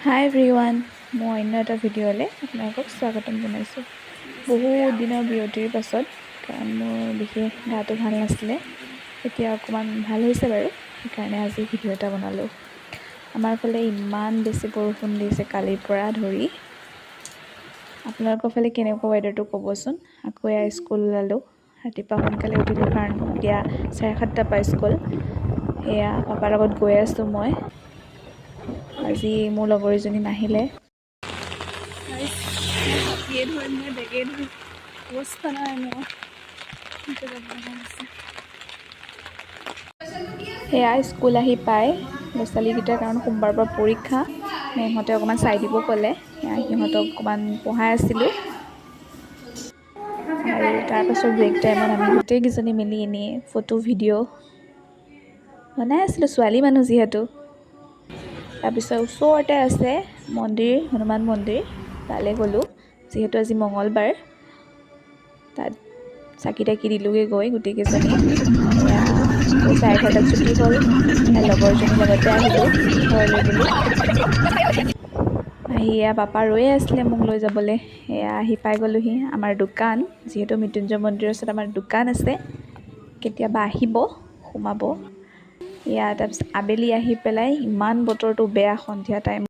হাই everyone, মই অন্য এটা ভিডিঅ'লৈ আপোনালোকক স্বাগতম জনাইছোঁ। বহুত দিনৰ বিৰতিৰ পাছত, কাৰণ মোৰ বিশেষ গাটো ভাল নাছিলে, এতিয়া অকণমান ভাল হৈছে বাৰু, সেইকাৰণে আজি ভিডিঅ' এটা বনালোঁ। আমাৰ ফালে ইমান বেছি বৰষুণ দিছে কালিৰ পৰা ধৰি। আপোনালোকৰ ফালে কেনেকুৱা ৱেডাৰটো ক'বচোন। আকৌ এয়া স্কুল ওলালোঁ, ৰাতিপুৱা সোনকালে উঠিলোঁ কাৰণ এতিয়া 7:30 পৰা স্কুল। এয়া পাপাৰ লগত গৈ আছোঁ মই। আজি মোৰ লগৰ এজনী নাহিলে। সেয়া স্কুল আহি পায় ল'ৰা ছোৱালীকেইটাৰ কাৰণ সোমবাৰৰ পৰা পৰীক্ষা। মেমহঁতে অকণমান চাই দিব ক'লে, সেয়া সিহঁতক অকণমান পঢ়াই আছিলোঁ। আৰু তাৰপাছত ব্ৰেক টাইমত আমি গোটেইকেইজনী মিলি এনেই ফটো ভিডিঅ' বনাই আছিলোঁ, ছোৱালী মানুহ যিহেতু। তাৰপিছত ওচৰতে আছে মন্দিৰ, হনুমান মন্দিৰ, তালৈ গ'লোঁ যিহেতু আজি মঙলবাৰ। তাত চাকি তাকি দিলোঁগৈ গৈ গোটেইকেইজনী। এয়া 11:30 ছুটি হ'ল, লগৰজনীৰ লগতে আহিলোঁ ঘৰলৈ বুলি। আহি এয়া পাপা ৰৈয়ে আছিলে মোক লৈ যাবলৈ। এয়া আহি পাই গ'লোহি আমাৰ দোকান, যিহেতু মৃত্যুঞ্জয় মন্দিৰৰ ওচৰত আমাৰ দোকান আছে, কেতিয়াবা আহিব সোমাব। এয়া তাৰপিছত আবেলি আহি পেলাই ইমান বতৰটো বেয়া, সন্ধিয়া টাইম